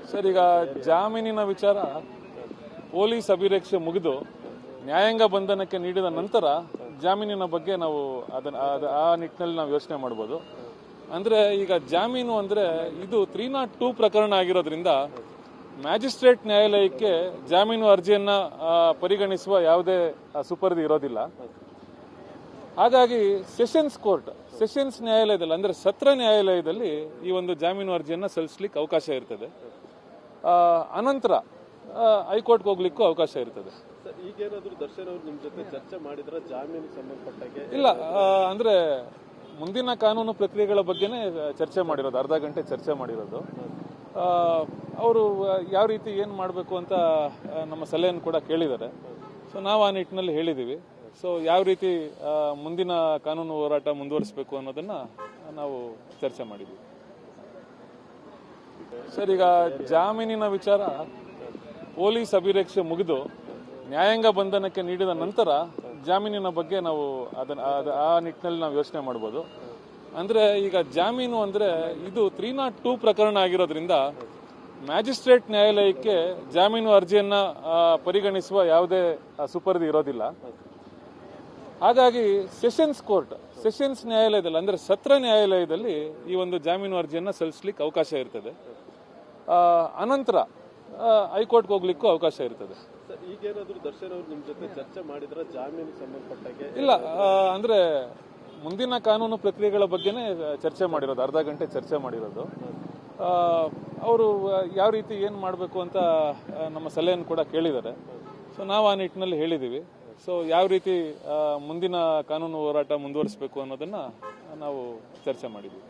Sir, ಈಗ ಜಾಮೀನಿನ ವಿಚಾರ ಪೊಲೀಸ್ ಅಭಿರಕ್ಷೆ ಮುಗಿದು ನ್ಯಾಯಾಂಗ ಬಂಧನಕ್ಕೆ ನೀಡಿದ ನಂತರ ಜಾಮೀನಿನ ಬಗ್ಗೆ ನಾವು ಆ ನಿಟ್ಟಿನಲ್ಲಿ ನಾವು ಯೋಚನೆ ಮಾಡ್ಬೋದು. ಅಂದ್ರೆ ಈಗ ಜಾಮೀನು ಅಂದ್ರೆ ಇದು 302 ಪ್ರಕರಣ ಆಗಿರೋದ್ರಿಂದ ಮ್ಯಾಜಿಸ್ಟ್ರೇಟ್ ನ್ಯಾಯಾಲಯಕ್ಕೆ ಜಾಮೀನು ಅರ್ಜಿಯನ್ನ ಪರಿಗಣಿಸುವ ಯಾವುದೇ ಸುಪರ್ದಿ ಇರೋದಿಲ್ಲ. ಹಾಗಾಗಿ ಸೆಷನ್ಸ್ ನ್ಯಾಯಾಲಯದಲ್ಲಿ ಅಂದ್ರೆ ಸತ್ರ ನ್ಯಾಯಾಲಯದಲ್ಲಿ ಈ ಒಂದು ಜಾಮೀನು ಅರ್ಜಿಯನ್ನ ಸಲ್ಲಿಸಲಿಕ್ಕೆ ಅವಕಾಶ ಇರ್ತದೆ. ಅನಂತರ ಹೈಕೋರ್ಟ್ಗೆ ಹೋಗ್ಲಿಕ್ಕೂ ಅವಕಾಶ ಇರ್ತದೆ. ಈಗೇನಾದ್ರೂ ದರ್ಶನ್ ಅವರು ನಿಮ್ ಜೊತೆ ಚರ್ಚೆ ಮಾಡಿದ್ರೆ ಜಾಮೀನಿಗೆ ಸಂಬಂಧಪಟ್ಟಾಗೆ? ಇಲ್ಲ, ಅಂದ್ರೆ ಮುಂದಿನ ಕಾನೂನು ಪ್ರಕ್ರಿಯೆಗಳ ಬಗ್ಗೆನೇ ಚರ್ಚೆ ಮಾಡಿರೋದು, ಅರ್ಧ ಗಂಟೆ ಚರ್ಚೆ ಮಾಡಿರೋದು. ಅವರು ಯಾವ ರೀತಿ ಏನ್ ಮಾಡಬೇಕು ಅಂತ ನಮ್ಮ ಸಲಹೆಯನ್ನು ಕೂಡ ಕೇಳಿದ್ದಾರೆ. ಸೊ ನಾವು ಆ ನಿಟ್ಟಿನಲ್ಲಿ ಹೇಳಿದ್ದೀವಿ. ಸೊ ಯಾವ ರೀತಿ ಮುಂದಿನ ಕಾನೂನು ಹೋರಾಟ ಮುಂದುವರಿಸಬೇಕು ಅನ್ನೋದನ್ನ ನಾವು ಚರ್ಚೆ ಮಾಡಿದ್ವಿ. ಸರ್, ಈಗ ಜಾಮೀನಿನ ವಿಚಾರ ಪೊಲೀಸ್ ಅಭಿರಕ್ಷೆ ಮುಗಿದು ನ್ಯಾಯಾಂಗ ಬಂಧನಕ್ಕೆ ನೀಡಿದ ನಂತರ ಜಾಮೀನಿನ ಬಗ್ಗೆ ನಾವು ಆ ನಿಟ್ಟಿನಲ್ಲಿ ನಾವು ಯೋಚನೆ ಮಾಡ್ಬೋದು. ಅಂದ್ರೆ ಈಗ ಜಾಮೀನು ಅಂದ್ರೆ ಇದು 302 ಪ್ರಕರಣ ಆಗಿರೋದ್ರಿಂದ ಮ್ಯಾಜಿಸ್ಟ್ರೇಟ್ ನ್ಯಾಯಾಲಯಕ್ಕೆ ಜಾಮೀನು ಅರ್ಜಿಯನ್ನ ಪರಿಗಣಿಸುವ ಯಾವುದೇ ಸುಪರ್ದಿ ಇರೋದಿಲ್ಲ. ಹಾಗಾಗಿ ಸೆಷನ್ಸ್ ನ್ಯಾಯಾಲಯದಲ್ಲಿ ಅಂದ್ರೆ ಸತ್ರ ನ್ಯಾಯಾಲಯದಲ್ಲಿ ಈ ಒಂದು ಜಾಮೀನು ಅರ್ಜಿಯನ್ನ ಸಲ್ಲಿಸಲಿಕ್ಕೆ ಅವಕಾಶ ಇರ್ತದೆ. ಅನಂತರ ಹೈಕೋರ್ಟ್ಗೆ ಹೋಗ್ಲಿಕ್ಕೂ ಅವಕಾಶ ಇರ್ತದೆ. ಈಗೇನಾದ್ರೂ ದರ್ಶನ್ ಅವರು ನಿಮ್ ಜೊತೆ ಚರ್ಚೆ ಮಾಡಿದ್ರೆ ಜಾಮೀನಿಗೆ ಸಂಬಂಧಪಟ್ಟಾಗೆ? ಇಲ್ಲ, ಅಂದ್ರೆ ಮುಂದಿನ ಕಾನೂನು ಪ್ರಕ್ರಿಯೆಗಳ ಬಗ್ಗೆನೇ ಚರ್ಚೆ ಮಾಡಿರೋದು, ಅರ್ಧ ಗಂಟೆ ಚರ್ಚೆ ಮಾಡಿರೋದು. ಅವರು ಯಾವ ರೀತಿ ಏನ್ ಮಾಡಬೇಕು ಅಂತ ನಮ್ಮ ಸಲಹೆಯನ್ನು ಕೂಡ ಕೇಳಿದ್ದಾರೆ. ಸೊ ನಾವು ಆ ನಿಟ್ಟಿನಲ್ಲಿ ಹೇಳಿದ್ದೀವಿ. ಸೊ ಯಾವ ರೀತಿ ಮುಂದಿನ ಕಾನೂನು ಹೋರಾಟ ಮುಂದುವರಿಸಬೇಕು ಅನ್ನೋದನ್ನ ನಾವು ಚರ್ಚೆ ಮಾಡಿದ್ವಿ.